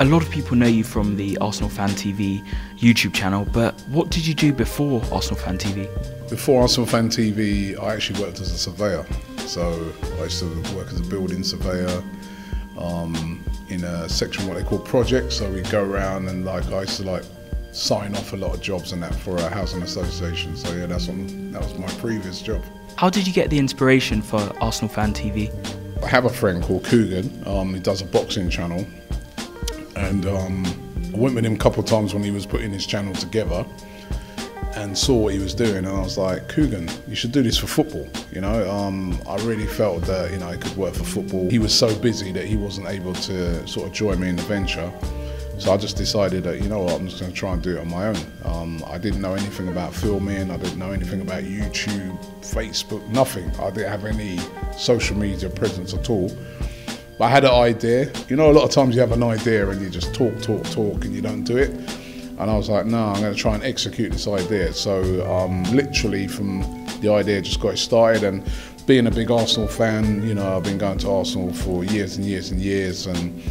A lot of people know you from the Arsenal Fan TV YouTube channel, but what did you do before Arsenal Fan TV? Before Arsenal Fan TV, I actually worked as a surveyor. So I used to work as a building surveyor in a section what they call projects. So we go around and I used to sign off a lot of jobs and that for a housing association. So yeah, that was my previous job. How did you get the inspiration for Arsenal Fan TV? I have a friend called Coogan, he does a boxing channel, and I went with him a couple of times when he was putting his channel together and saw what he was doing, and I was like, Coogan, you should do this for football, you know. I really felt that, you know, I could work for football. He was so busy that he wasn't able to sort of join me in the venture. So I just decided that, you know what, I'm just going to try and do it on my own. I didn't know anything about filming, I didn't know anything about YouTube, Facebook, nothing. I didn't have any social media presence at all. But I had an idea. You know, a lot of times you have an idea and you just talk and you don't do it. And I was like, no, I'm going to try and execute this idea. So literally from the idea just got it started, and being a big Arsenal fan, you know, I've been going to Arsenal for years and years and years, and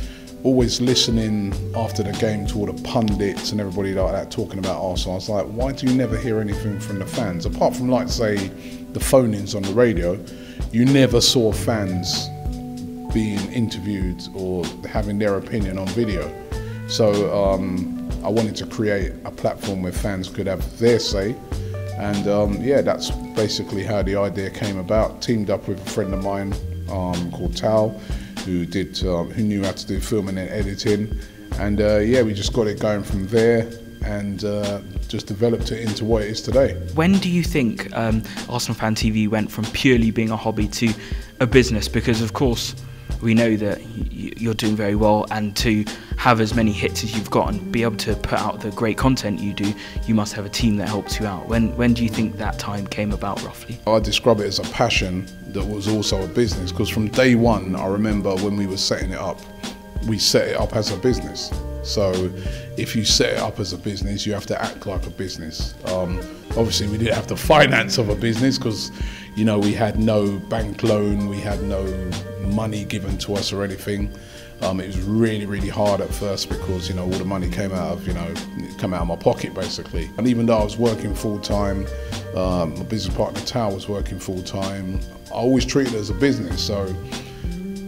always listening after the game to all the pundits and everybody like that talking about Arsenal. I was like, why do you never hear anything from the fans? Apart from, like, say, the phone-ins on the radio, you never saw fans being interviewed or having their opinion on video. So I wanted to create a platform where fans could have their say. And yeah, that's basically how the idea came about. Teamed up with a friend of mine called Tal, who knew how to do filming and editing, and yeah, we just got it going from there, and just developed it into what it is today. When do you think Arsenal Fan TV went from purely being a hobby to a business? Because of course we know that you're doing very well, and to have as many hits as you've got and be able to put out the great content you do, you must have a team that helps you out. When do you think that time came about, roughly? I describe it as a passion that was also a business, because from day one, I remember when we were setting it up, we set it up as a business. So if you set it up as a business, you have to act like a business. Obviously we didn't have the finance of a business, because, you know, we had no bank loan, we had no money given to us or anything. It was really, really hard at first, because, you know, all the money came out of, come out of my pocket basically. And even though I was working full time, my business partner Tal was working full time, I always treated it as a business. So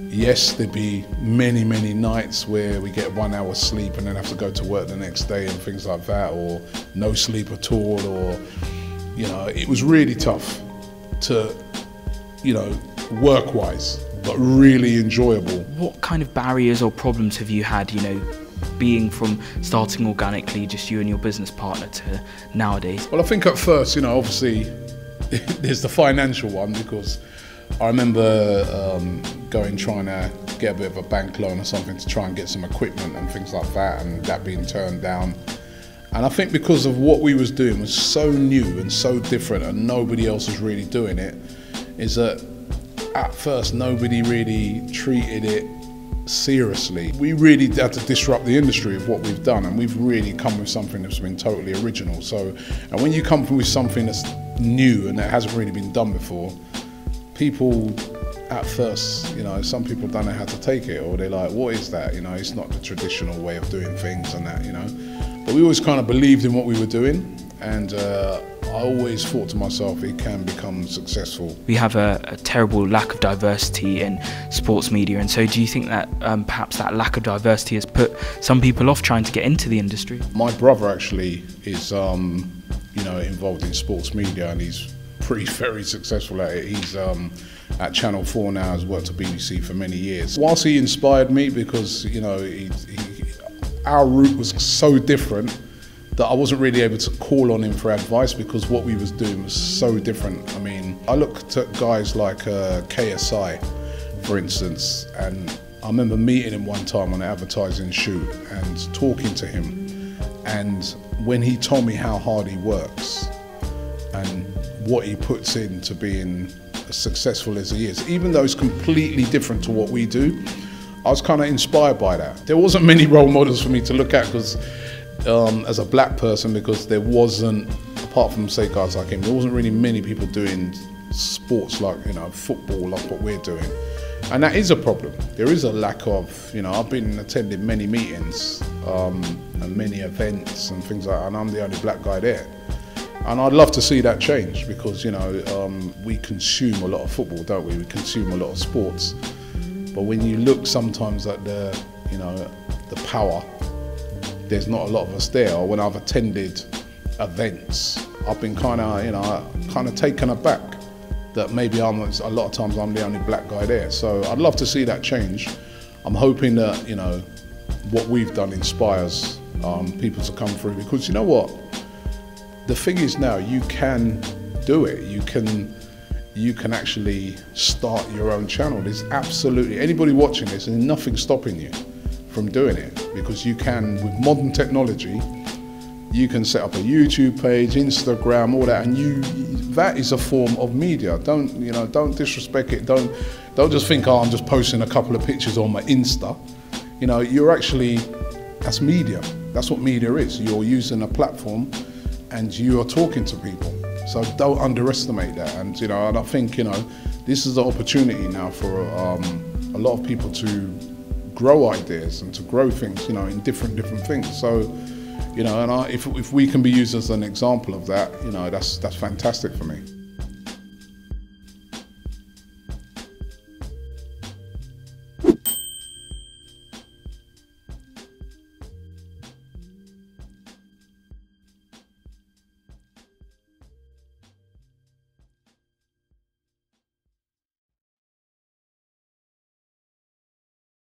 yes, there'd be many, many nights where we get 1 hour sleep and then have to go to work the next day and things like that, or no sleep at all, or, you know, it was really tough to, you know, work-wise, but really enjoyable. What kind of barriers or problems have you had, you know, being from starting organically, just you and your business partner, to nowadays? Well, I think at first, you know, obviously there's the financial one, because I remember trying to get a bit of a bank loan or something to try and get some equipment and things like that, and that being turned down. And I think because of what we was doing was so new and so different, and nobody else was really doing it, is that at first nobody really treated it seriously. We really had to disrupt the industry of what we've done, and we've really come with something that's been totally original. So, and when you come with something that's new and that hasn't really been done before, people at first, you know, some people don't know how to take it, or they're like, what is that? You know, it's not the traditional way of doing things and that, you know. But we always kind of believed in what we were doing, and I always thought to myself, it can become successful. We have a terrible lack of diversity in sports media, and so do you think that perhaps that lack of diversity has put some people off trying to get into the industry? My brother actually is, you know, involved in sports media, and he's very successful at it. He's at Channel 4 now, has worked at BBC for many years. Whilst he inspired me, because, you know, our route was so different that I wasn't really able to call on him for advice, because what we was doing was so different. I mean, I looked at guys like KSI, for instance, and I remember meeting him one time on an advertising shoot and talking to him, and when he told me how hard he works and what he puts into being as successful as he is, even though it's completely different to what we do, I was kind of inspired by that. There wasn't many role models for me to look at, because as a black person, because there wasn't, apart from, say, guys like him, there wasn't really many people doing sports like, you know, football, like what we're doing. And that is a problem. There is a lack of, you know, I've been attending many meetings and many events and things like that, and I'm the only black guy there. And I'd love to see that change because, you know, we consume a lot of football, don't we? We consume a lot of sports. But when you look sometimes at the, you know, the power, there's not a lot of us there. Or when I've attended events, I've been kind of, you know, kind of taken aback that maybe a lot of times I'm the only black guy there. So I'd love to see that change. I'm hoping that, you know, what we've done inspires people to come through, because you know what? The thing is now, you can do it. You can actually start your own channel. There's absolutely, anybody watching this, and nothing stopping you from doing it, because you can, with modern technology, you can set up a YouTube page, Instagram, all that, and that is a form of media. Don't, you know, don't disrespect it. Don't just think, oh, I'm just posting a couple of pictures on my Insta. You know, you're actually, that's media. That's what media is. You're using a platform and you are talking to people. So don't underestimate that. And, you know, and I think, you know, this is an opportunity now for a lot of people to grow ideas and to grow things, you know, in different things. So, you know, and if we can be used as an example of that, you know, that's fantastic for me.